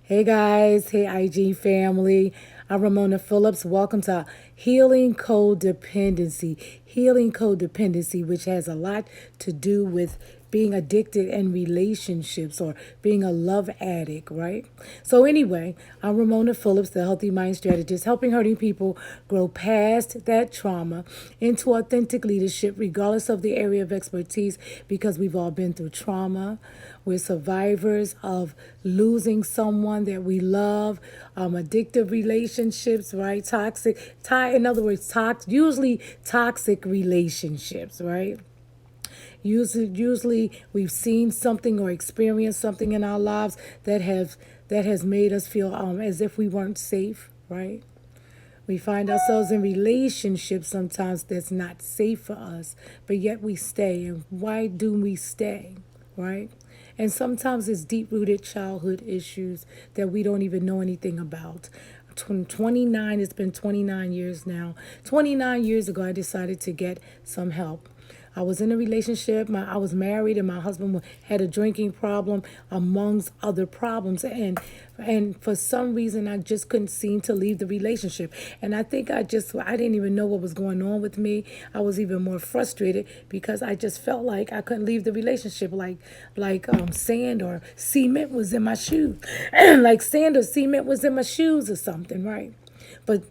Hey guys, hey IG family. I'm Ramona Phillips. Welcome to Healing Codependency. Healing Codependency, which has a lot to do with being addicted in relationships or being a love addict, right? So, anyway, I'm Ramona Phillips, the Healthy Mind Strategist, helping hurting people grow past that trauma into authentic leadership, regardless of the area of expertise, because we've all been through trauma. We're survivors of losing someone that we love, addictive relationships, right? In other words, usually toxic relationships, right? Usually we've seen something or experienced something in our lives that has made us feel as if we weren't safe, right? We find ourselves in relationships sometimes that's not safe for us, but yet we stay. And why do we stay, right? And sometimes it's deep rooted childhood issues that we don't even know anything about. 29, it's been 29 years now. 29 years ago, I decided to get some help. I was in a relationship. I was married, and my husband had a drinking problem, amongst other problems. And for some reason, I just couldn't seem to leave the relationship. And I think I didn't even know what was going on with me. I was even more frustrated because I just felt like I couldn't leave the relationship, like sand or cement was in my shoes, like sand or cement was in my shoes or something, right? But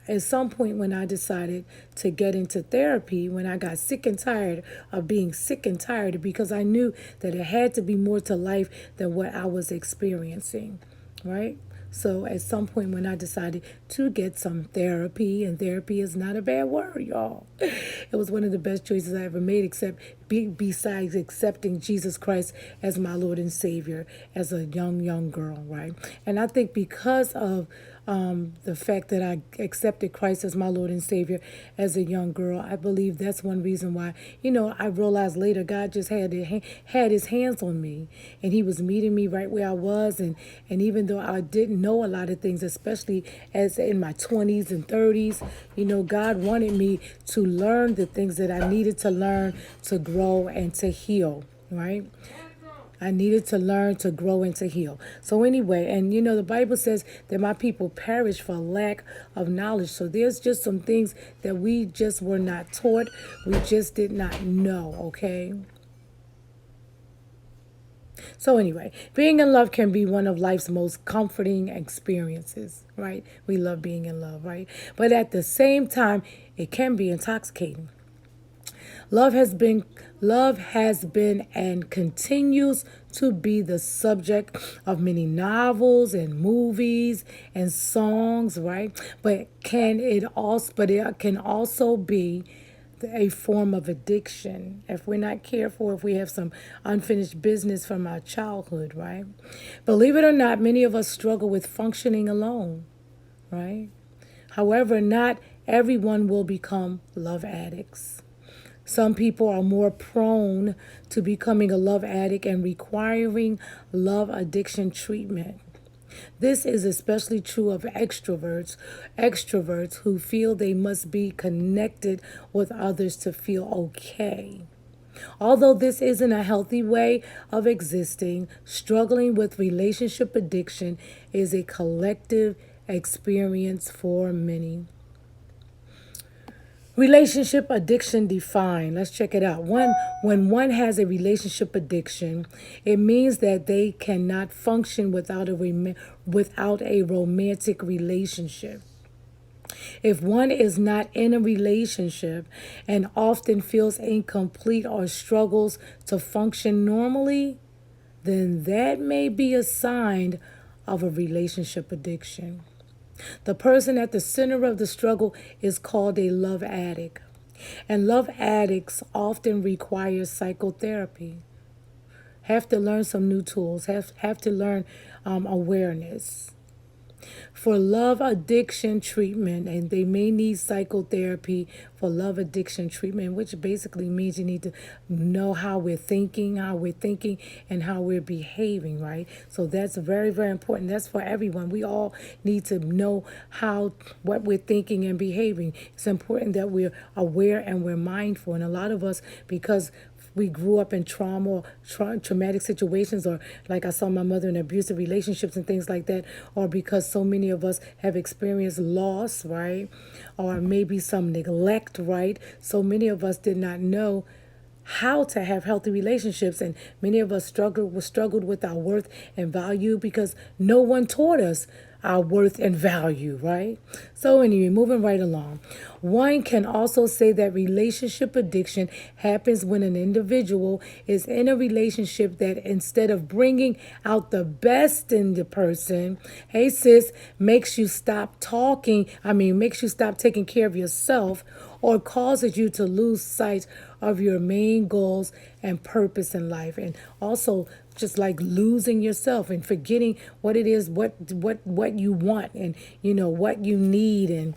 at some point when I decided to get into therapy, when I got sick and tired of being sick and tired, because I knew that it had to be more to life than what I was experiencing, right? So at some point when I decided to get some therapy, and therapy is not a bad word, y'all. It was one of the best choices I ever made, besides accepting Jesus Christ as my Lord and Savior as a young girl, right? And I think because of the fact that I accepted Christ as my Lord and Savior as a young girl, I believe that's one reason why, I realized later God just had his hands on me, and he was meeting me right where I was. And even though I didn't know a lot of things, especially as in my 20s and 30s, God wanted me to learn the things that I needed to learn to grow and to heal, right? I needed to learn to grow and to heal. So anyway, and the Bible says that my people perish for lack of knowledge. So there's just some things that we just were not taught. We just did not know, okay? So anyway, being in love can be one of life's most comforting experiences, right? We love being in love, right? But at the same time, it can be intoxicating. Love has been and continues to be the subject of many novels and movies and songs, right? But it can also be a form of addiction if we're not careful, if we have some unfinished business from our childhood, right? Believe it or not, many of us struggle with functioning alone, right? However, not everyone will become love addicts. Some people are more prone to becoming a love addict and requiring love addiction treatment. This is especially true of extroverts who feel they must be connected with others to feel okay. Although this isn't a healthy way of existing, struggling with relationship addiction is a collective experience for many. Relationship addiction defined. Let's check it out. When one has a relationship addiction, it means that they cannot function without a romantic relationship. If one is not in a relationship and often feels incomplete or struggles to function normally, then that may be a sign of a relationship addiction. The person at the center of the struggle is called a love addict. And love addicts often require psychotherapy, have to learn some new tools, have to learn awareness for love addiction treatment, and they may need psychotherapy for love addiction treatment, which basically means you need to know how we're thinking and how we're behaving, right? So that's very, very important. That's for everyone. We all need to know what we're thinking and behaving. It's important that we're aware and we're mindful. And a lot of us, because we grew up in traumatic situations, or like I saw my mother in abusive relationships and things like that, or because so many of us have experienced loss, right? Or maybe some neglect, right? So many of us did not know how to have healthy relationships, and many of us struggled with our worth and value because no one taught us our worth and value, right? So anyway, moving right along, one can also say that relationship addiction happens when an individual is in a relationship that, instead of bringing out the best in the person, hey sis, makes you stop taking care of yourself, or causes you to lose sight of your main goals and purpose in life. And also just like losing yourself and forgetting what it is, what you want, and what you need, and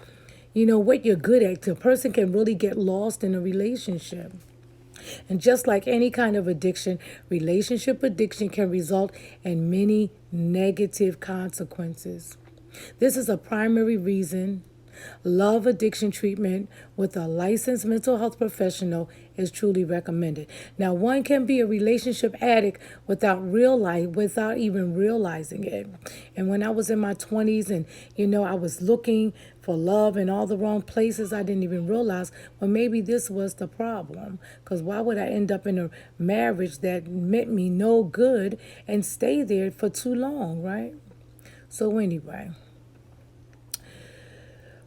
what you're good at. The person can really get lost in a relationship. And just like any kind of addiction, relationship addiction can result in many negative consequences. This is a primary reason love addiction treatment with a licensed mental health professional is truly recommended. Now, one can be a relationship addict without even realizing it. And when I was in my 20s, and I was looking for love in all the wrong places, I didn't even realize, well, maybe this was the problem. Because why would I end up in a marriage that meant me no good and stay there for too long, right? So anyway,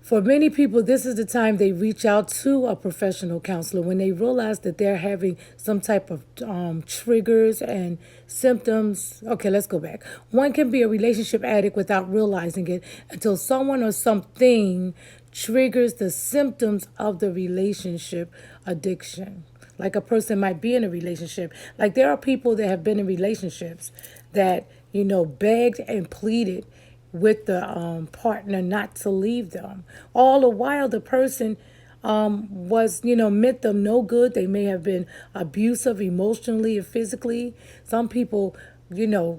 for many people, this is the time they reach out to a professional counselor when they realize that they're having some type of triggers and symptoms. Okay, let's go back. One can be a relationship addict without realizing it until someone or something triggers the symptoms of the relationship addiction. Like a person might be in a relationship. Like there are people that have been in relationships that, begged and pleaded with the partner not to leave them. All the while the person meant them no good. They may have been abusive emotionally or physically. Some people,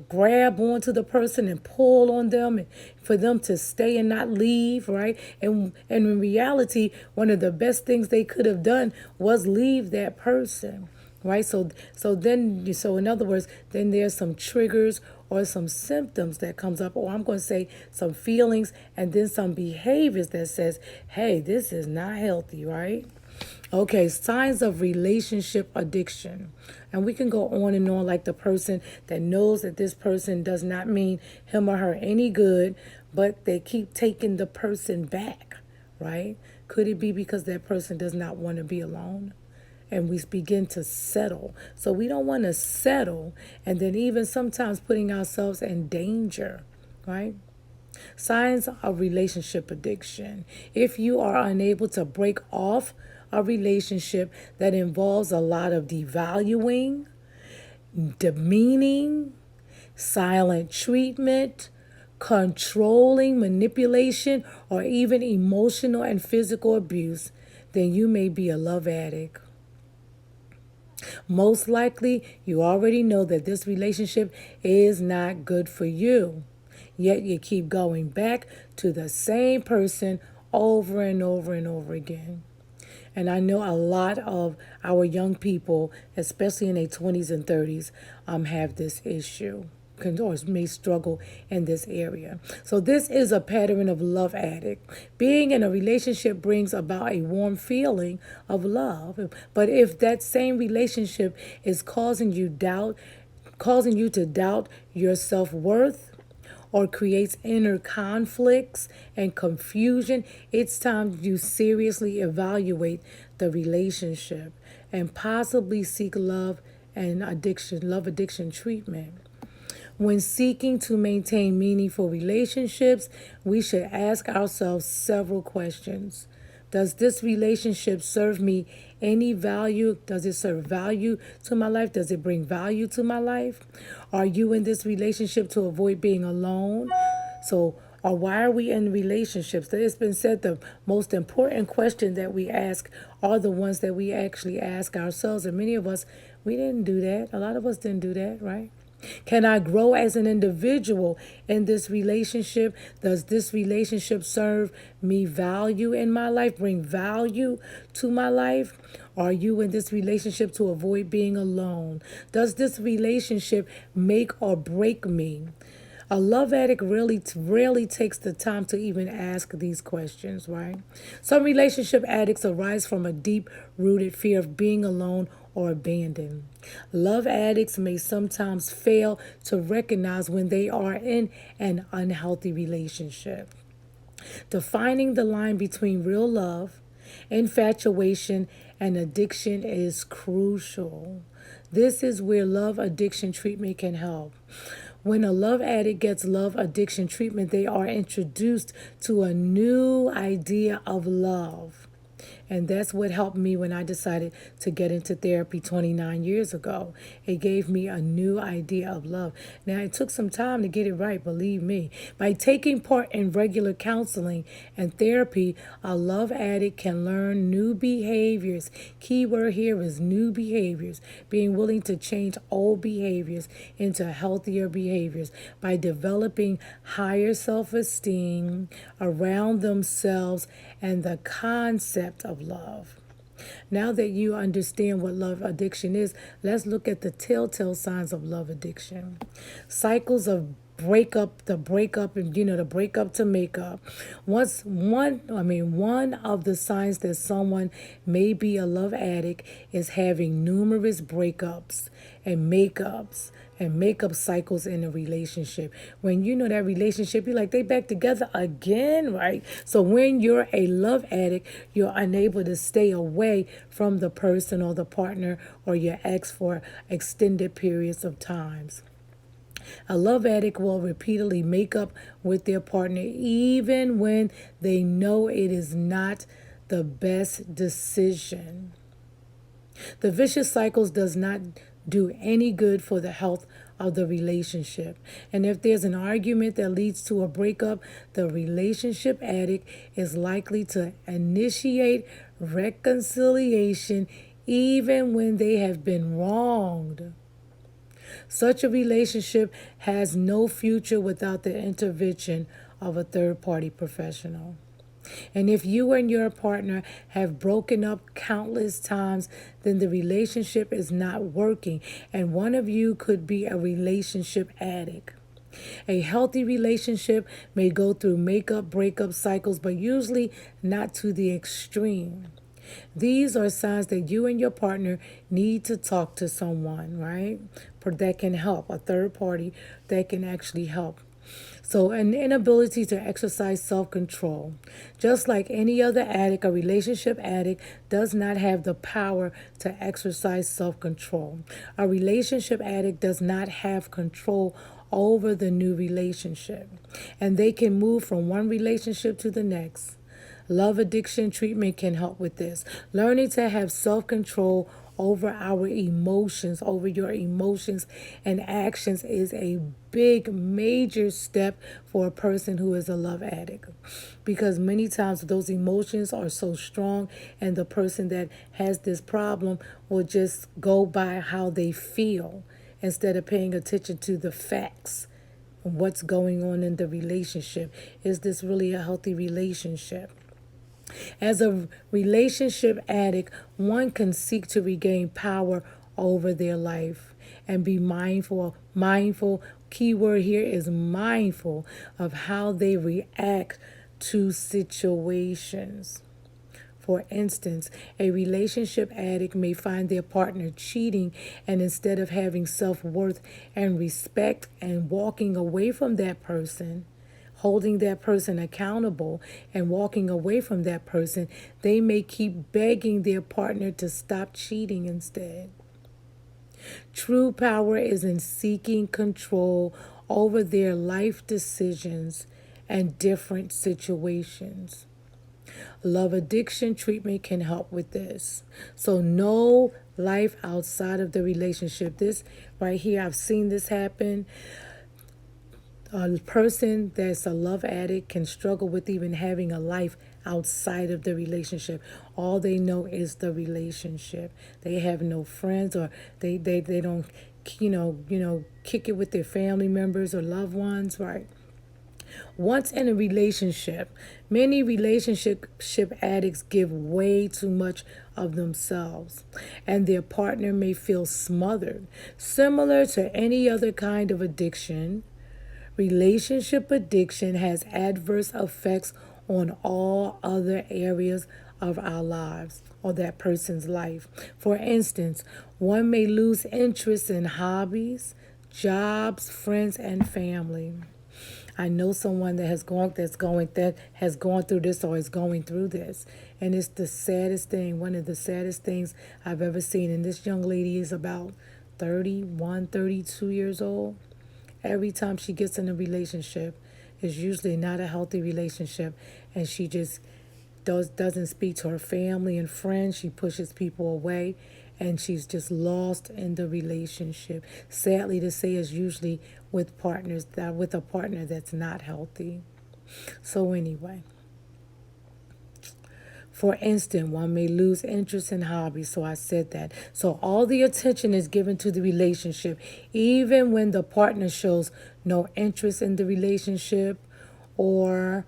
grab onto the person and pull on them for them to stay and not leave, right? And in reality, one of the best things they could have done was leave that person. Right, so in other words, then there's some triggers or some symptoms that comes up, or I'm going to say some feelings, and then some behaviors that says, hey, this is not healthy, right? Okay, signs of relationship addiction. And we can go on and on, like the person that knows that this person does not mean him or her any good, but they keep taking the person back, right? Could it be because that person does not want to be alone? And we begin to settle. So we don't want to settle, and then even sometimes putting ourselves in danger, right? Signs of relationship addiction. If you are unable to break off a relationship that involves a lot of devaluing, demeaning, silent treatment, controlling, manipulation, or even emotional and physical abuse, then you may be a love addict. Most likely, you already know that this relationship is not good for you. Yet you keep going back to the same person over and over and over again. And I know a lot of our young people, especially in their 20s and 30s, have this issue, or may struggle in this area. So this is a pattern of love addict. Being in a relationship brings about a warm feeling of love. But if that same relationship is causing you to doubt your self-worth, or creates inner conflicts and confusion, it's time you seriously evaluate the relationship and possibly seek love addiction treatment. When seeking to maintain meaningful relationships, we should ask ourselves several questions. Does this relationship serve me any value? Does it serve value to my life? Does it bring value to my life? Are you in this relationship to avoid being alone? Or why are we in relationships? It's been said the most important question that we ask are the ones that we actually ask ourselves. And many of us, we didn't do that. A lot of us didn't do that, right? Can I grow as an individual in this relationship? Does this relationship serve me value in my life, bring value to my life? Are you in this relationship to avoid being alone? Does this relationship make or break me? A love addict really rarely takes the time to even ask these questions, right? Some relationship addicts arise from a deep rooted fear of being alone or abandoned. Love addicts may sometimes fail to recognize when they are in an unhealthy relationship. Defining the line between real love, infatuation, and addiction is crucial. This is where love addiction treatment can help. When a love addict gets love addiction treatment, they are introduced to a new idea of love. And that's what helped me when I decided to get into therapy 29 years ago. It gave me a new idea of love. Now, it took some time to get it right, believe me. By taking part in regular counseling and therapy, a love addict can learn new behaviors. Key word here is new behaviors, being willing to change old behaviors into healthier behaviors by developing higher self esteem around themselves and the concept of love. Now that you understand what love addiction is, let's look at the telltale signs of love addiction. Cycles of breakup, and the breakup to make up. One of the signs that someone may be a love addict is having numerous breakups and makeups and makeup cycles in a relationship. When you know that relationship, you're like, they back together again, right? So when you're a love addict, you're unable to stay away from the person or the partner or your ex for extended periods of times. A love addict will repeatedly make up with their partner even when they know it is not the best decision. The vicious cycles does not do any good for the health of the relationship. And if there's an argument that leads to a breakup, the relationship addict is likely to initiate reconciliation even when they have been wronged. Such a relationship has no future without the intervention of a third party professional. And if you and your partner have broken up countless times, then the relationship is not working, and one of you could be a relationship addict. A healthy relationship may go through makeup, breakup cycles, but usually not to the extreme. These are signs that you and your partner need to talk to someone, right? That can help, a third party that can actually help. So, an inability to exercise self control. Just like any other addict, a relationship addict does not have the power to exercise self control. A relationship addict does not have control over the new relationship, and they can move from one relationship to the next. Love addiction treatment can help with this. Learning to have self control over our emotions, over your emotions and actions, is a big, major step for a person who is a love addict. Because many times those emotions are so strong, and the person that has this problem will just go by how they feel instead of paying attention to the facts. What's going on in the relationship? Is this really a healthy relationship? As a relationship addict, one can seek to regain power over their life and be mindful, keyword here is mindful, of how they react to situations. For instance, a relationship addict may find their partner cheating, and instead of having self-worth and respect and walking away from that person, holding that person accountable and walking away from that person, they may keep begging their partner to stop cheating instead. True power is in seeking control over their life decisions and different situations. Love addiction treatment can help with this. So, no life outside of the relationship. This right here, I've seen this happen. A person that's a love addict can struggle with even having a life outside of the relationship. All they know is the relationship. They have no friends, or they don't kick it with their family members or loved ones, right? Once in a relationship, many relationship addicts give way too much of themselves, and their partner may feel smothered. Similar to any other kind of addiction, relationship addiction has adverse effects on all other areas of our lives or that person's life. For instance, one may lose interest in hobbies, jobs, friends, and family. I know someone that has gone through this or is going through this. And it's the saddest thing, one of the saddest things I've ever seen. And this young lady is about 31, 32 years old. Every time she gets in a relationship, it's usually not a healthy relationship, and she just doesn't speak to her family and friends. She pushes people away, and she's just lost in the relationship. Sadly to say, is usually with a partner that's not healthy. So anyway, for instance, one may lose interest in hobbies. So I said that. So all the attention is given to the relationship, even when the partner shows no interest in the relationship or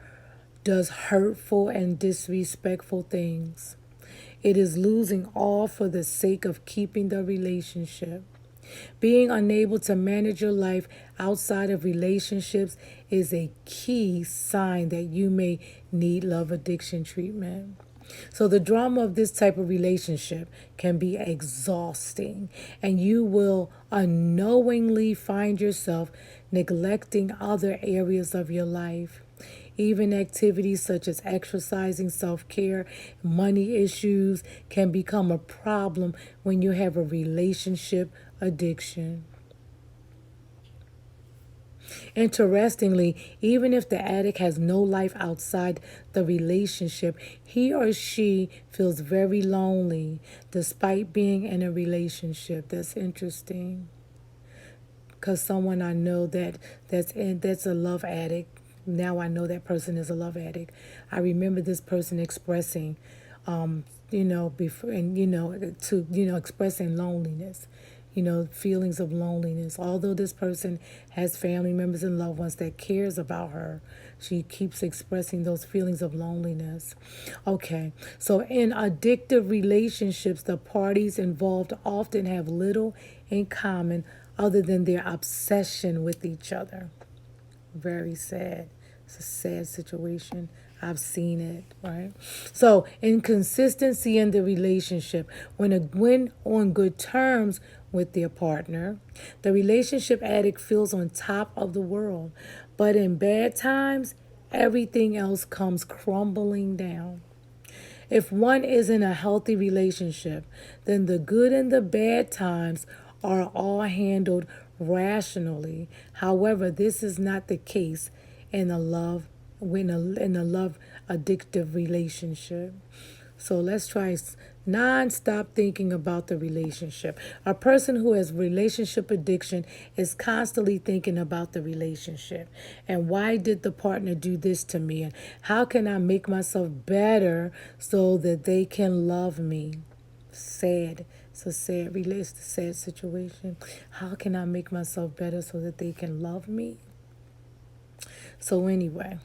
does hurtful and disrespectful things. It is losing all for the sake of keeping the relationship. Being unable to manage your life outside of relationships is a key sign that you may need love addiction treatment. So, the drama of this type of relationship can be exhausting, and you will unknowingly find yourself neglecting other areas of your life. Even activities such as exercising, self care, money issues can become a problem when you have a relationship addiction. Interestingly, even if the addict has no life outside the relationship, he or she feels very lonely despite being in a relationship. That's interesting. Because someone I know that's a love addict. Now I know that person is a love addict. I remember this person expressing, before, and expressing loneliness, feelings of loneliness. Although this person has family members and loved ones that cares about her, she keeps expressing those feelings of loneliness. Okay, so in addictive relationships, the parties involved often have little in common other than their obsession with each other. Very sad. It's a sad situation. I've seen it, right? So, inconsistency in the relationship. When on good terms with their partner, the relationship addict feels on top of the world. But in bad times, everything else comes crumbling down. If one is in a healthy relationship, then the good and the bad times are all handled rationally. However, this is not the case in a love in a love addictive relationship. So let's try non-stop thinking about the relationship. A person who has relationship addiction is constantly thinking about the relationship. And why did the partner do this to me? And how can I make myself better so that they can love me? Sad. It's a sad situation. How can I make myself better so that they can love me? So anyway,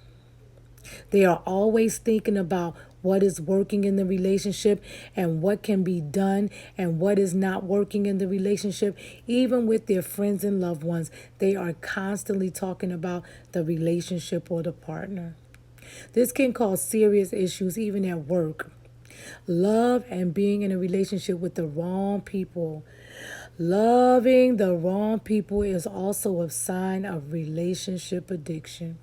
they are always thinking about what is working in the relationship and what can be done and what is not working in the relationship. Even with their friends and loved ones, they are constantly talking about the relationship or the partner. This can cause serious issues even at work. Love and being in a relationship with the wrong people. Loving the wrong people is also a sign of relationship addiction.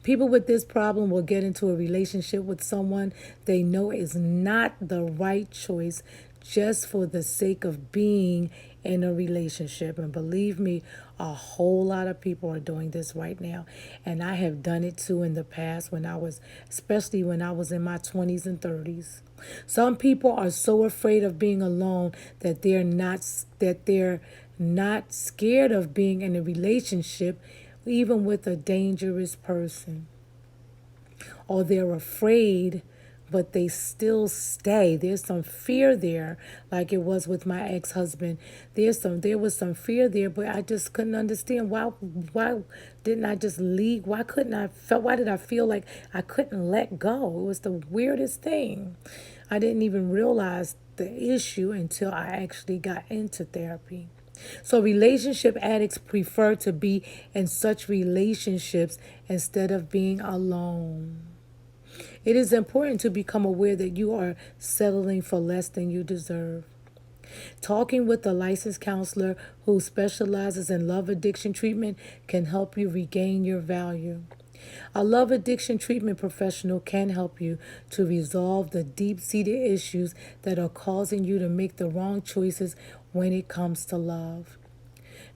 People with this problem will get into a relationship with someone they know is not the right choice just for the sake of being in a relationship. And believe me, a whole lot of people are doing this right now. And I have done it too in the past especially when I was in my 20s and 30s. Some people are so afraid of being alone that they're not scared of being in a relationship even with a dangerous person. Or they're afraid but they still stay. There's some fear there, like it was with my ex-husband. There was some fear there, but I just couldn't understand why didn't I just leave? Why did I feel like I couldn't let go? It was the weirdest thing. I didn't even realize the issue until I actually got into therapy. So, relationship addicts prefer to be in such relationships instead of being alone. It is important to become aware that you are settling for less than you deserve. Talking with a licensed counselor who specializes in love addiction treatment can help you regain your value. A love addiction treatment professional can help you to resolve the deep seated issues that are causing you to make the wrong choices when it comes to love.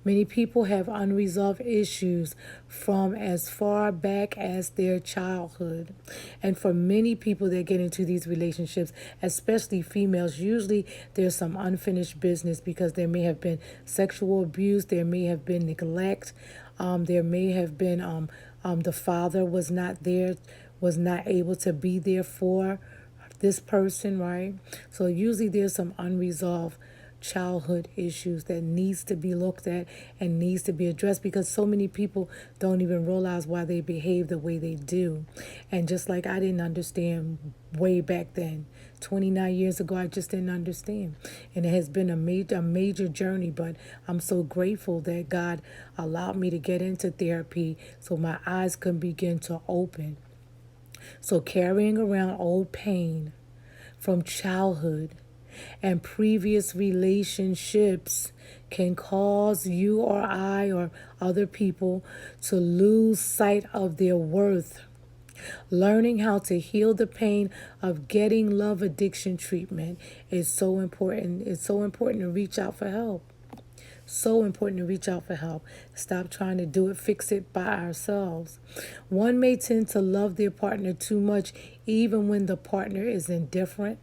Many people have unresolved issues from as far back as their childhood. And for many people that get into these relationships, especially females, usually there's some unfinished business because there may have been sexual abuse, there may have been neglect, there may have been the father was not there, was not able to be there for this person, right? So usually there's some unresolved childhood issues that needs to be looked at and needs to be addressed because so many people don't even realize why they behave the way they do. And just like I didn't understand way back then, 29 years ago, I just didn't understand. And it has been a major journey, but I'm so grateful that God allowed me to get into therapy so my eyes can begin to open. So carrying around old pain from childhood and previous relationships can cause you or I or other people to lose sight of their worth. Learning how to heal the pain of getting love addiction treatment is so important. It's so important to reach out for help. So important to reach out for help. Stop trying to do it, fix it by ourselves. One may tend to love their partner too much, even when the partner is indifferent.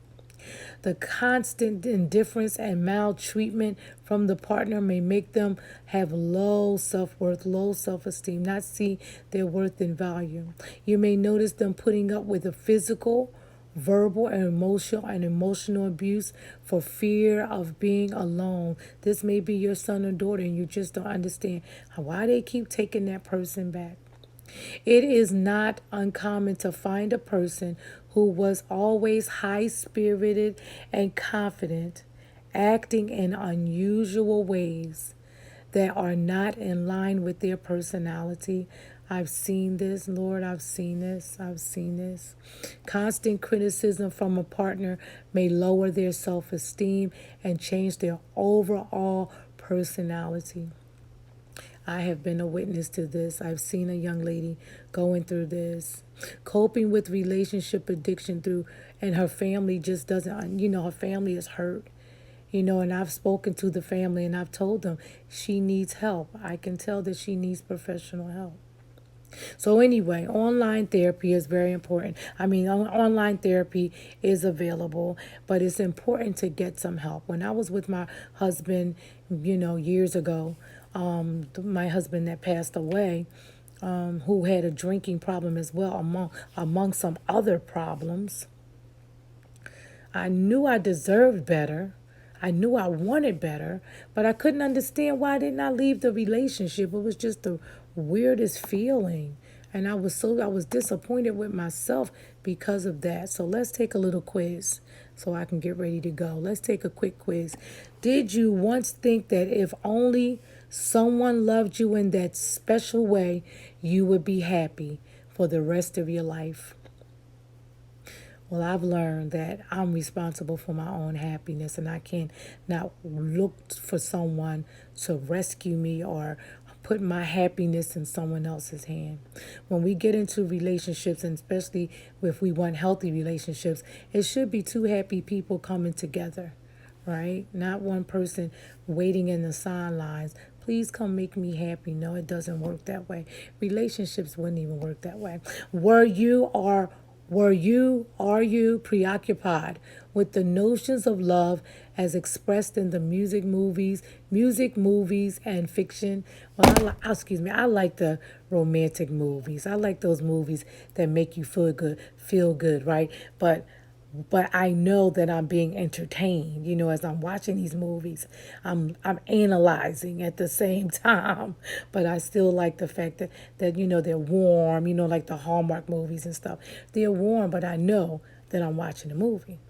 The constant indifference and maltreatment from the partner may make them have low self worth, low self esteem, not see their worth and value. You may notice them putting up with a physical, verbal, and emotional abuse for fear of being alone. This may be your son or daughter, and you just don't understand why they keep taking that person back. It is not uncommon to find a person who was always high spirited and confident, acting in unusual ways that are not in line with their personality. I've seen this, Lord, I've seen this, I've seen this. Constant criticism from a partner may lower their self esteem and change their overall personality. I have been a witness to this. I've seen a young lady going through this, coping with relationship addiction through, and her family just doesn't, her family is hurt. And I've spoken to the family and I've told them she needs help. I can tell that she needs professional help. So anyway, online therapy is very important. I mean, online therapy is available, but it's important to get some help. When I was with my husband, years ago, my husband that passed away, who had a drinking problem as well, among some other problems, I knew I deserved better. I knew I wanted better, but I couldn't understand why didn't I leave the relationship. It was just the weirdest feeling. And I was disappointed with myself because of that. So let's take a little quiz so I can get ready to go. Let's take a quick quiz. Did you once think that if only someone loved you in that special way, you would be happy for the rest of your life? Well, I've learned that I'm responsible for my own happiness and I can't not look for someone to rescue me or put my happiness in someone else's hand. When we get into relationships, and especially if we want healthy relationships, it should be two happy people coming together, right? Not one person waiting in the sidelines. Please come make me happy. No, it doesn't work that way. Relationships wouldn't even work that way. Are you preoccupied with the notions of love as expressed in the music, movies, and fiction? Well, I like the romantic movies. I like those movies that make you feel good, right? But but I know that I'm being entertained. As I'm watching these movies, I'm analyzing at the same time. But I still like the fact that they're warm. Like the Hallmark movies and stuff. They're warm, but I know that I'm watching a movie.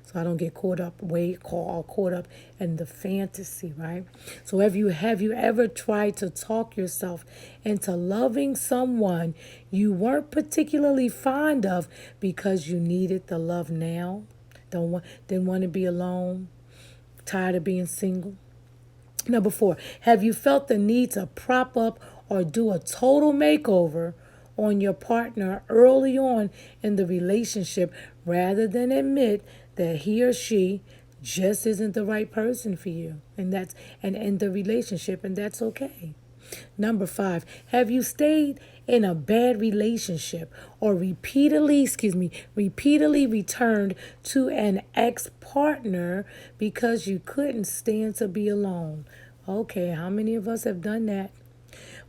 So I don't get caught up in the fantasy, right? So have you ever tried to talk yourself into loving someone you weren't particularly fond of because you needed the love now? Didn't want to be alone, tired of being single? Number four, have you felt the need to prop up or do a total makeover on your partner early on in the relationship rather than admit that he or she just isn't the right person for you and in the relationship, and that's okay? Number five, have you stayed in a bad relationship or repeatedly returned to an ex partner because you couldn't stand to be alone? Okay, how many of us have done that?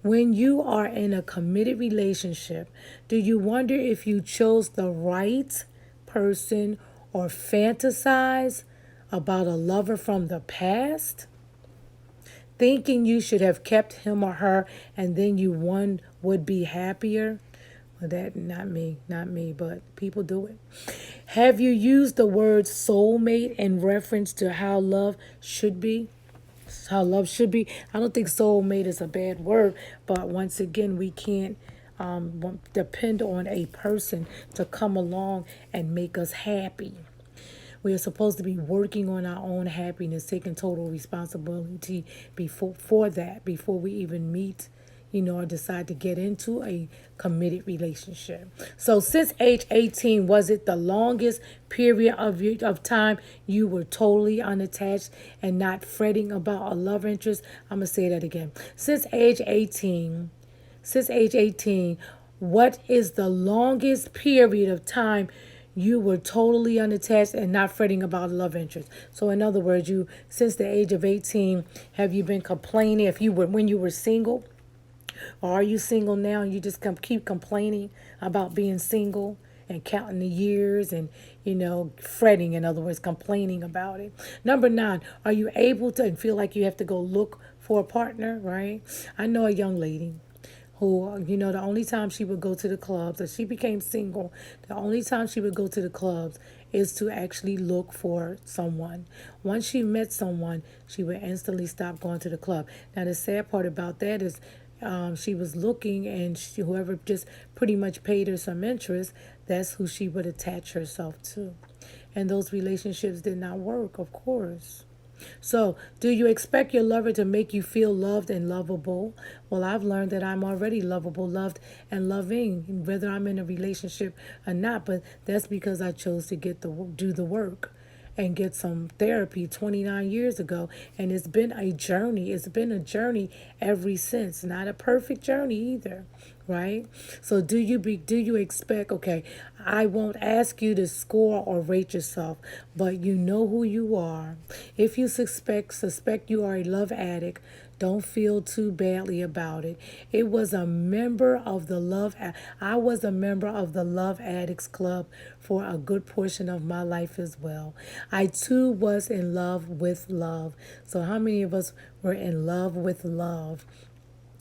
When you are in a committed relationship, do you wonder if you chose the right person or fantasize about a lover from the past? Thinking you should have kept him or her and then you one would be happier? Well, that not me, but people do it. Have you used the word soulmate in reference to how love should be? I don't think soulmate is a bad word, but once again, we can't depend on a person to come along and make us happy. We are supposed to be working on our own happiness, taking total responsibility before we even meet, or decide to get into a committed relationship. So since age 18, was it the longest period of time you were totally unattached and not fretting about a love interest? I'm going to say that again. Since age 18, what is the longest period of time you were totally unattached and not fretting about a love interest? So in other words, since the age of 18, have you been complaining if you were when you were single? Or are you single now and you just keep complaining about being single and counting the years and, fretting, in other words, complaining about it? Number nine, are you able to and feel like you have to go look for a partner, right? I know a young lady who, the only time she would go to the clubs, as she became single, the only time she would go to the clubs is to actually look for someone. Once she met someone, she would instantly stop going to the club. Now, the sad part about that is she was looking, and whoever just pretty much paid her some interest, that's who she would attach herself to. And those relationships did not work, of course. So, do you expect your lover to make you feel loved and lovable? Well, I've learned that I'm already lovable, loved, and loving, whether I'm in a relationship or not. But that's because I chose to do the work and get some therapy 29 years ago, and it's been a journey. It's been a journey ever since. Not a perfect journey either, right? So do you expect, okay, I won't ask you to score or rate yourself, but you know who you are. If you suspect you are a love addict, don't feel too badly about it. It was a member of the I was a member of the Love Addicts Club for a good portion of my life as well. I too was in love with love. So how many of us were in love with love?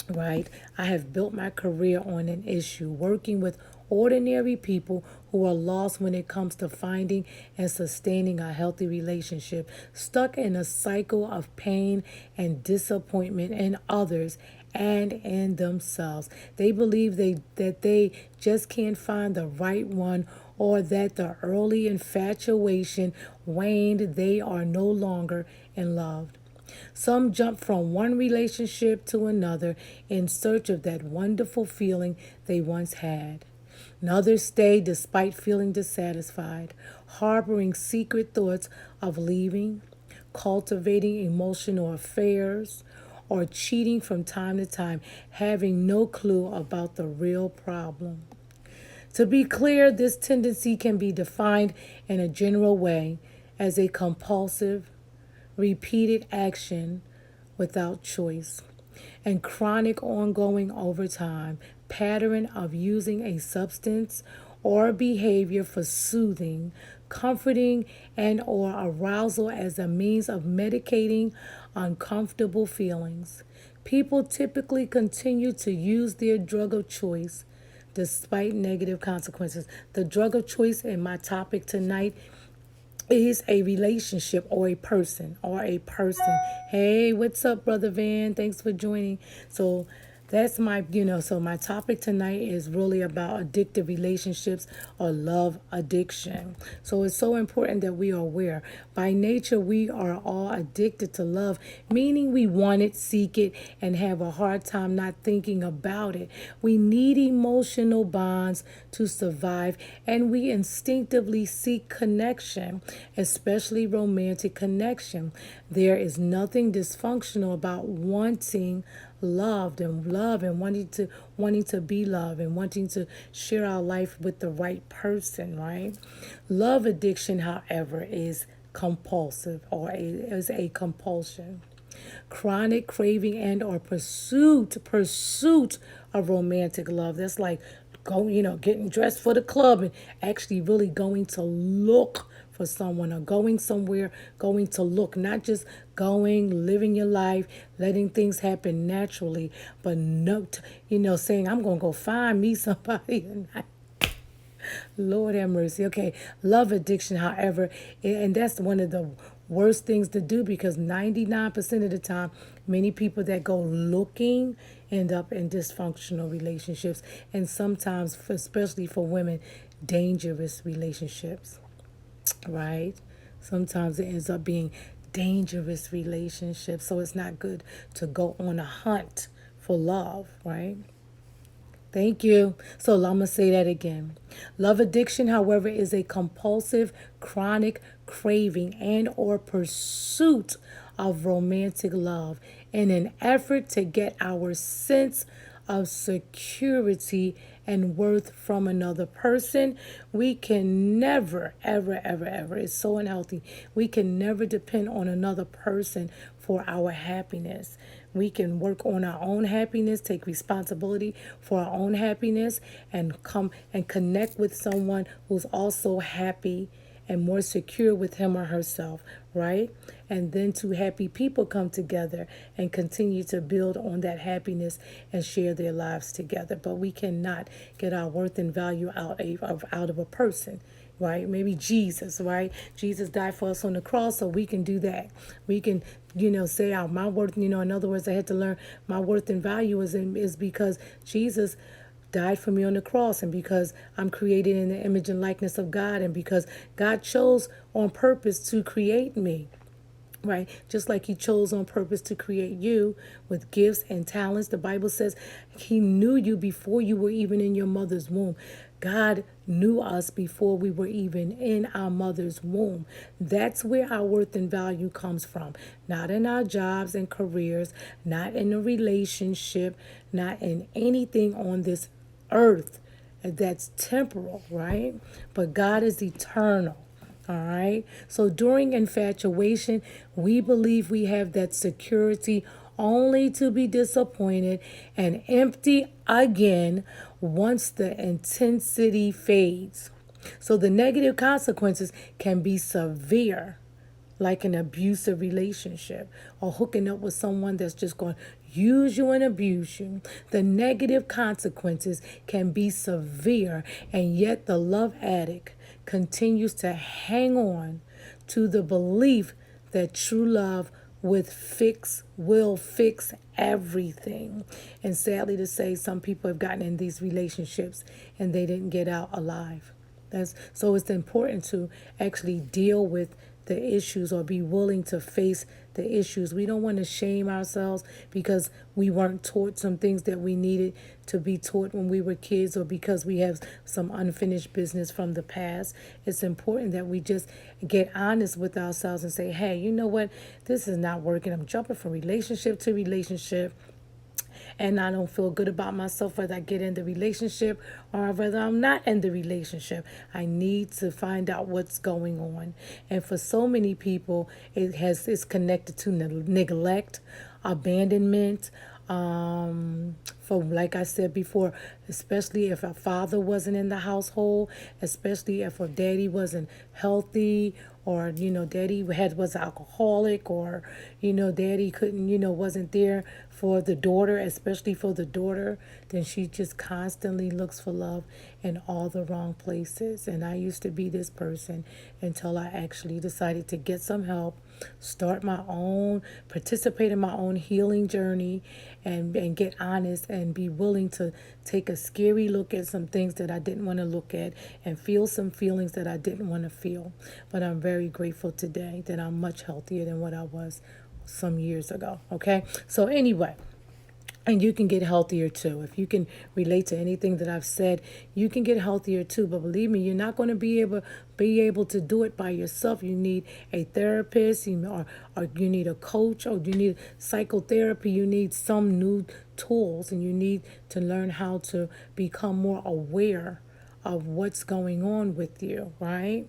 Right? I have built my career on an issue, working with ordinary people who are lost when it comes to finding and sustaining a healthy relationship, stuck in a cycle of pain and disappointment in others and in themselves. They believe that they just can't find the right one, or that the early infatuation waned, they are no longer in love. Some jump from one relationship to another in search of that wonderful feeling they once had. And others stay despite feeling dissatisfied, harboring secret thoughts of leaving, cultivating emotional affairs, or cheating from time to time, having no clue about the real problem. To be clear, this tendency can be defined in a general way as a compulsive, repeated action without choice, and chronic ongoing over time pattern of using a substance or behavior for soothing, comforting and or arousal as a means of medicating uncomfortable feelings. People typically continue to use their drug of choice despite negative consequences. The drug of choice in my topic tonight is a relationship or a person Hey, what's up, Brother Van? Thanks for joining. So that's so my topic tonight is really about addictive relationships or love addiction. So it's so important that we are aware. By nature, we are all addicted to love, meaning we want it, seek it, and have a hard time not thinking about it. We need emotional bonds to survive, and we instinctively seek connection, especially romantic connection. There is nothing dysfunctional about wanting love and wanting to be loved and wanting to share our life with the right person, right? Love addiction, however, is compulsive is a compulsion. Chronic craving and or pursuit of romantic love. That's like getting dressed for the club and actually really going to look for someone, or going somewhere, going to look, not just going, living your life, letting things happen naturally, but saying, I'm going to go find me somebody tonight. Lord have mercy. Okay, love addiction, however, and that's one of the worst things to do, because 99% of the time, many people that go looking end up in dysfunctional relationships, and sometimes, especially for women, dangerous relationships, right? Sometimes it ends up being dangerous relationships, so it's not good to go on a hunt for love, right? Thank you. So I'm going to say that again. Love addiction, however, is a compulsive, chronic craving and or pursuit of romantic love in an effort to get our sense of security and worth from another person. We can never, ever, ever, ever, it's so unhealthy. We can never depend on another person for our happiness. We can work on our own happiness, take responsibility for our own happiness, and come and connect with someone who's also happy and more secure with him or herself, right? And then two happy people come together and continue to build on that happiness and share their lives together. But we cannot get our worth and value out of a person, right? Maybe Jesus, right? Jesus died for us on the cross, so we can do that. We can, say my worth, in other words, I had to learn my worth and value is because Jesus died for me on the cross, and because I'm created in the image and likeness of God, and because God chose on purpose to create me, right? Just like he chose on purpose to create you with gifts and talents. The Bible says he knew you before you were even in your mother's womb. God knew us before we were even in our mother's womb. That's where our worth and value comes from. Not in our jobs and careers, not in a relationship, not in anything on this earth that's temporal, right? But God is eternal. All right. So during infatuation, we believe we have that security, only to be disappointed and empty again once the intensity fades. So the negative consequences can be severe, like an abusive relationship or hooking up with someone that's just going to use you and abuse you. The negative consequences can be severe, and yet the love addict continues to hang on to the belief that true love will fix everything. And sadly to say, some people have gotten in these relationships and they didn't get out alive. So it's important to actually deal with the issues, or be willing to face the issues. We don't want to shame ourselves because we weren't taught some things that we needed to be taught when we were kids, or because we have some unfinished business from the past. It's important that we just get honest with ourselves and say, hey, you know what? This is not working. I'm jumping from relationship to relationship, and I don't feel good about myself whether I get in the relationship or whether I'm not in the relationship. I need to find out what's going on. And for so many people, it's connected to neglect, abandonment, For like I said before, especially if a father wasn't in the household, especially if a daddy wasn't healthy, or daddy was alcoholic, or daddy couldn't wasn't there for the daughter, especially for the daughter, then she just constantly looks for love in all the wrong places. And I used to be this person until I actually decided to get some help, start my own, participate in my own healing journey, and get honest and be willing to take a scary look at some things that I didn't want to look at, and feel some feelings that I didn't want to feel. But I'm very grateful today that I'm much healthier than what I was some years ago. Okay, so anyway, and you can get healthier too. If you can relate to anything that I've said, you can get healthier too. But believe me, you're not going to be able to do it by yourself. You need a therapist, or you need a coach, or you need psychotherapy. You need some new tools, and you need to learn how to become more aware of what's going on with you, right?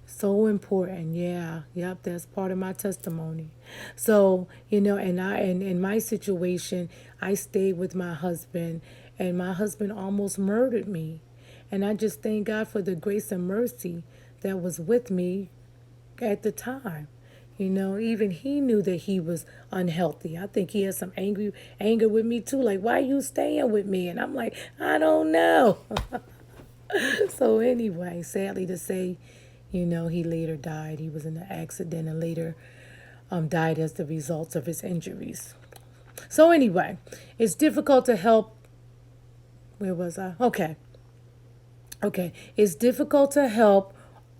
So important. Yeah. Yep. That's part of my testimony. So, and in my situation, I stayed with my husband, and my husband almost murdered me. And I just thank God for the grace and mercy that was with me at the time. Even he knew that he was unhealthy. I think he had some anger with me too. Like, why are you staying with me? And I'm like, I don't know. So anyway, sadly to say, he later died. He was in an accident, and later died as the result of his injuries. So anyway, it's difficult to help. Where was I? Okay. Okay. It's difficult to help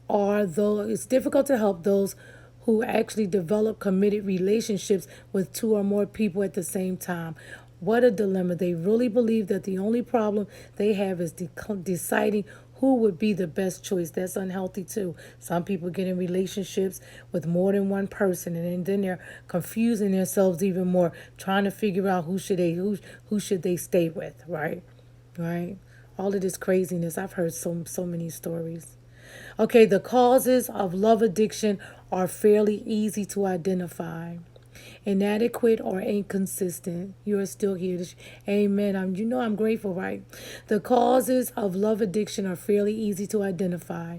those who actually develop committed relationships with two or more people at the same time. What a dilemma. They really believe that the only problem they have is deciding who would be the best choice. That's unhealthy too. Some people get in relationships with more than one person, and then they're confusing themselves even more, trying to figure out who should they stay with, right? Right? All of this craziness. I've heard so many stories. Okay, the causes of love addiction are fairly easy to identify. Inadequate or inconsistent. You are still here. Amen. I'm grateful, right? The causes of love addiction are fairly easy to identify.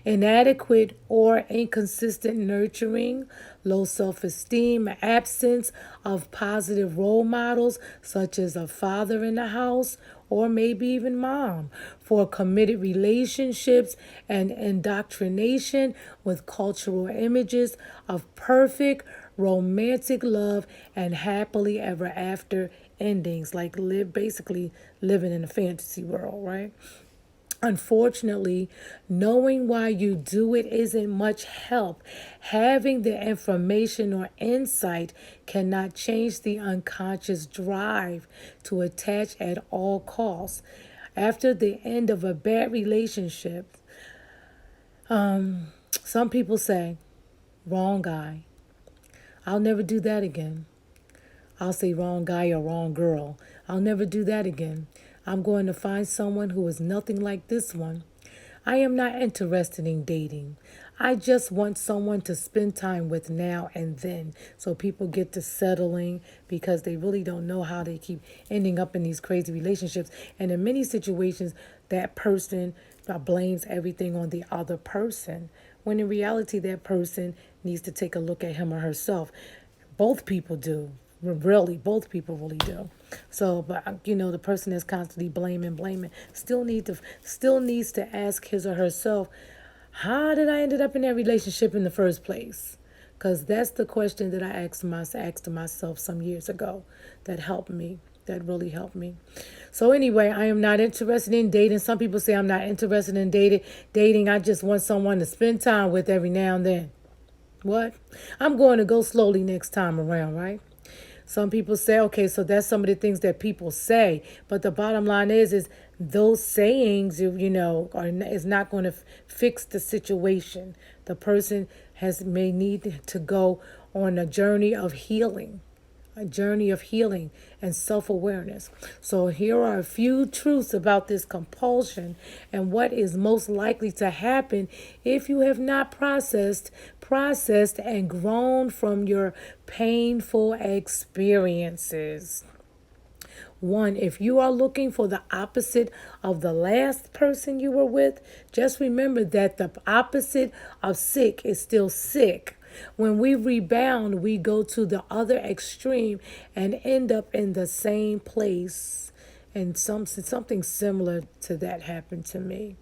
Inadequate or inconsistent nurturing, low self-esteem, absence of positive role models such as a father in the house, or maybe even mom, for committed relationships, and indoctrination with cultural images of perfect romantic love and happily ever after endings, like basically living in a fantasy world, right? Unfortunately, knowing why you do it isn't much help. Having the information or insight cannot change the unconscious drive to attach at all costs. After the end of a bad relationship, some people say, wrong guy. I'll never do that again. I'll say wrong guy or wrong girl. I'll never do that again. I'm going to find someone who is nothing like this one. I am not interested in dating. I just want someone to spend time with now and then. So people get to settling because they really don't know how they keep ending up in these crazy relationships. And in many situations, that person blames everything on the other person, when in reality, that person needs to take a look at him or herself. Both people do. Really, both people really do. So, but the person that's constantly blaming, still needs to ask his or herself, how did I ended up in that relationship in the first place? Because that's the question that I asked myself some years ago. That helped me. That really helped me. So anyway, I am not interested in dating. Some people say I'm not interested in dating. I just want someone to spend time with every now and then. What? I'm going to go slowly next time around, right? Some people say, okay, so that's some of the things that people say. But the bottom line is those sayings, is not going to fix the situation. The person may need to go on a journey of healing and self-awareness. So here are a few truths about this compulsion and what is most likely to happen if you have not processed and grown from your painful experiences. One, if you are looking for the opposite of the last person you were with, just remember that the opposite of sick is still sick. When we rebound, we go to the other extreme and end up in the same place. And something similar to that happened to me.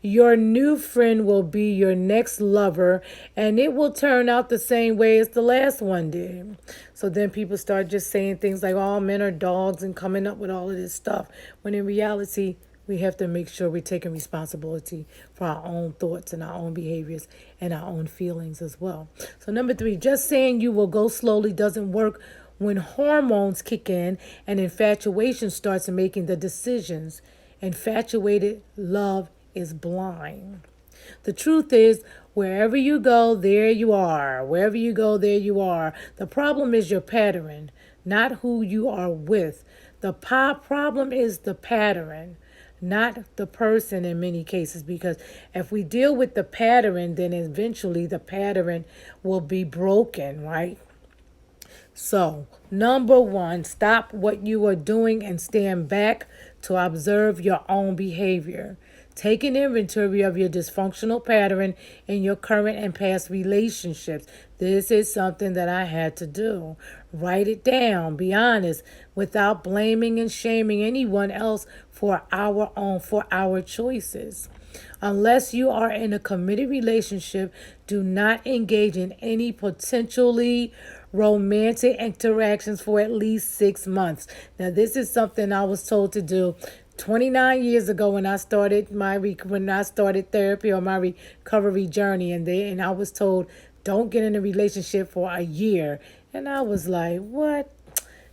Your new friend will be your next lover, and it will turn out the same way as the last one did. So then people start just saying things like, all men are dogs, and coming up with all of this stuff. When in reality, we have to make sure we're taking responsibility for our own thoughts and our own behaviors and our own feelings as well. So, number three, just saying you will go slowly doesn't work when hormones kick in and infatuation starts making the decisions. Infatuated love is blind. The truth is, wherever you go, there you are. Wherever you go, there you are. The problem is your pattern, not who you are with. The problem is the pattern, not the person in many cases, because if we deal with the pattern, then eventually the pattern will be broken, right? So, number one, stop what you are doing and stand back to observe your own behavior. Take an inventory of your dysfunctional pattern in your current and past relationships. This is something that I had to do. Write it down. Be honest without blaming and shaming anyone else for our choices. Unless you are in a committed relationship, do not engage in any potentially romantic interactions for at least 6 months. Now, this is something I was told to do 29 years ago when I started therapy or my recovery journey, and I was told don't get in a relationship for a year, and I was like, what?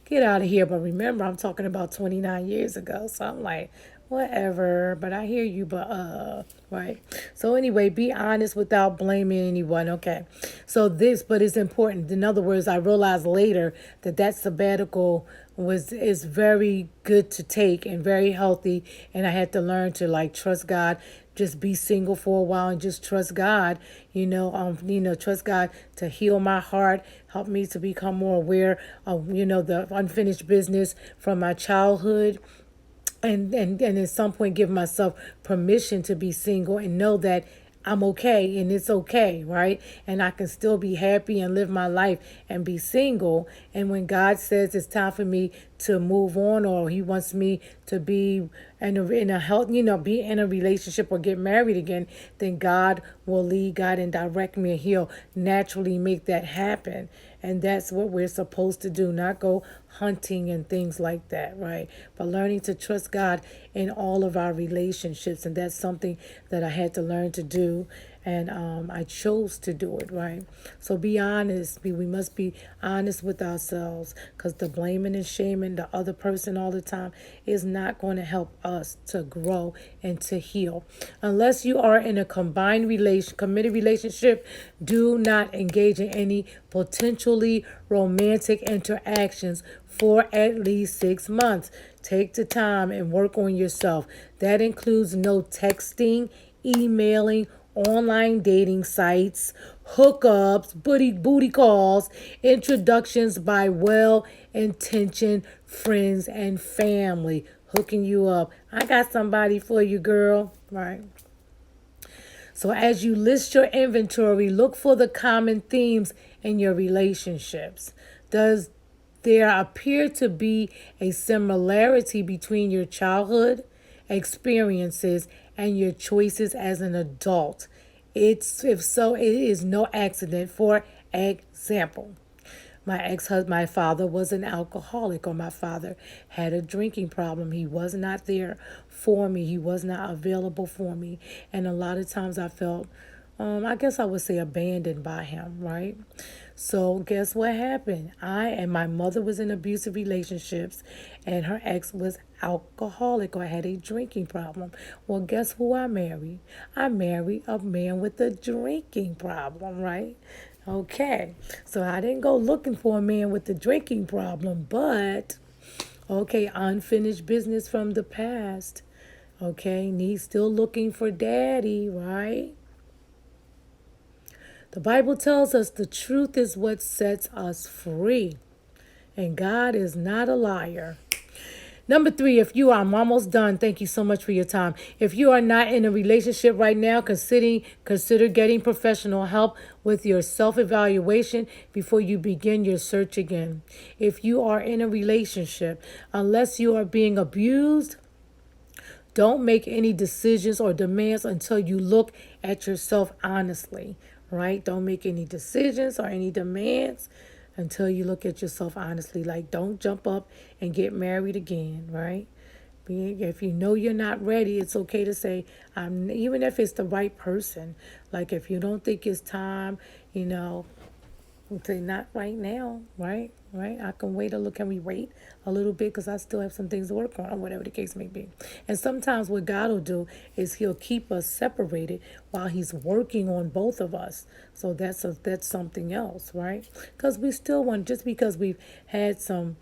Get out of here. But remember, I'm talking about 29 years ago. So I'm like, whatever. But I hear you, right? So anyway, be honest without blaming anyone. Okay. So but it's important. In other words, I realized later that sabbatical is very good to take and very healthy. And I had to learn to like trust God, just be single for a while and just trust God, trust God to heal my heart, help me to become more aware of, the unfinished business from my childhood. And at some point give myself permission to be single and know that I'm okay and it's okay, right? And I can still be happy and live my life and be single. And when God says it's time for me to move on, or he wants me to be in a health, be in a relationship or get married again, then God will lead, God, and direct me, and he'll naturally make that happen. And that's what we're supposed to do, not go hunting and things like that, right? But learning to trust God in all of our relationships. And that's something that I had to learn to do. And I chose to do it, right? So be honest. We must be honest with ourselves, because the blaming and shaming the other person all the time is not going to help us to grow and to heal. Unless you are in a committed relationship, do not engage in any potentially romantic interactions for at least 6 months. Take the time and work on yourself. That includes no texting, emailing, online dating sites, hookups, booty calls, introductions by well-intentioned friends and family hooking you up. I got somebody for you, girl, right? So as you list your inventory, look for the common themes in your relationships. Does there appear to be a similarity between your childhood experiences and your choices as an adult? If so, it is no accident. For example, my father was an alcoholic, or my father had a drinking problem. He was not there for me. He was not available for me. And a lot of times I felt, I guess I would say, abandoned by him, right? So guess what happened? I and my mother was in abusive relationships, and her ex was alcoholic or had a drinking problem. Well, guess who I married? I married a man with a drinking problem, right? Okay, so I didn't go looking for a man with a drinking problem, but okay, unfinished business from the past. Okay, and he's still looking for daddy, right? The Bible tells us the truth is what sets us free, and God is not a liar. Number three, I'm almost done. Thank you so much for your time. If you are not in a relationship right now, consider getting professional help with your self-evaluation before you begin your search again. If you are in a relationship, unless you are being abused, don't make any decisions or demands until you look at yourself honestly, right? Don't make any decisions or any demands until you look at yourself honestly. Like, don't jump up and get married again, right? If you know you're not ready, it's okay to say, even if it's the right person. Like, if you don't think it's time, you know, say not right now, right? Right? I can wait a little. Can we wait a little bit? Because I still have some things to work on, or whatever the case may be. And sometimes what God will do is He'll keep us separated while He's working on both of us. So that's something else, right? Because we still want, just because we've had some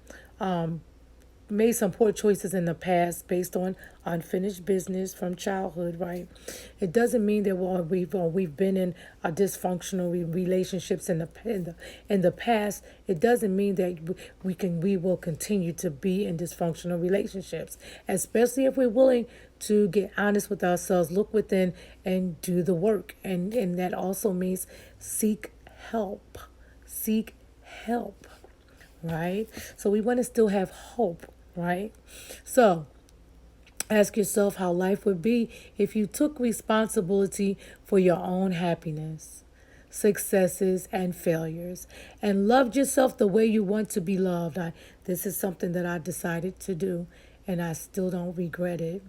made some poor choices in the past based on unfinished business from childhood, right? It doesn't mean that we've been in a dysfunctional relationships in the past. It doesn't mean that we will continue to be in dysfunctional relationships, especially if we're willing to get honest with ourselves, look within, and do the work. And that also means seek help. Seek help, right? So we want to still have hope, right? So ask yourself how life would be if you took responsibility for your own happiness, successes, and failures, and loved yourself the way you want to be loved. This is something that I decided to do, and I still don't regret it.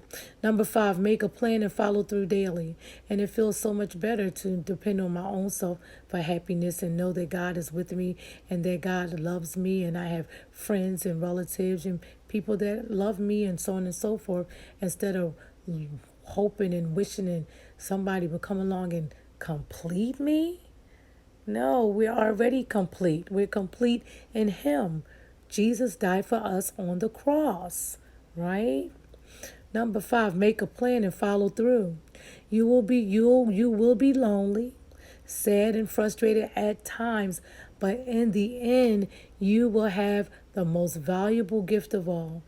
Number five, make a plan and follow through daily. And it feels so much better to depend on my own self for happiness and know that God is with me and that God loves me, and I have friends and relatives and people that love me, and so on and so forth, instead of hoping and wishing and somebody would come along and complete me. No, we're already complete. We're complete in Him. Jesus died for us on the cross, right? Number five, make a plan and follow through. You will be lonely, sad, and frustrated at times, but in the end, you will have the most valuable gift of all.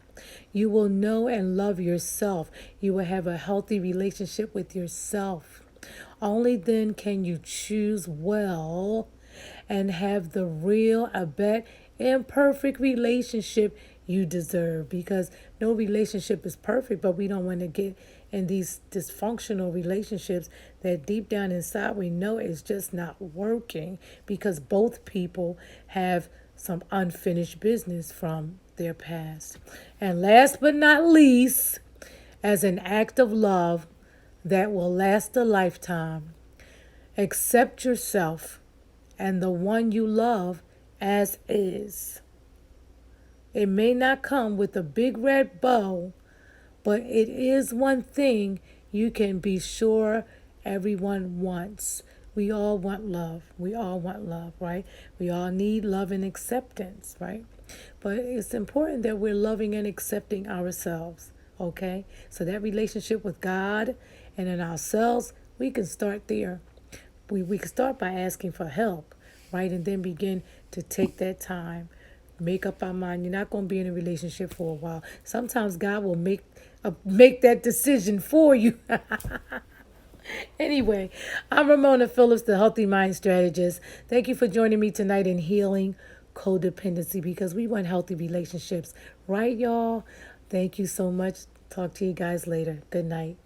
You will know and love yourself. You will have a healthy relationship with yourself. Only then can you choose well and have the real, I bet, imperfect relationship you deserve. Because no relationship is perfect, but we don't want to get in these dysfunctional relationships that deep down inside we know is just not working, because both people have some unfinished business from their past. And last but not least, as an act of love that will last a lifetime, accept yourself and the one you love as is. It may not come with a big red bow, but it is one thing you can be sure everyone wants. We all want love. We all want love, right? We all need love and acceptance, right? But it's important that we're loving and accepting ourselves, okay? So that relationship with God and in ourselves, we can start there. We can start by asking for help, right? And then begin to take that time, make up our mind. You're not going to be in a relationship for a while. Sometimes God will make that decision for you. Anyway, I'm Ramona Phillips, the Healthy Mind Strategist. Thank you for joining me tonight in Healing Codependency, because we want healthy relationships, right, y'all? Thank you so much. Talk to you guys later. Good night.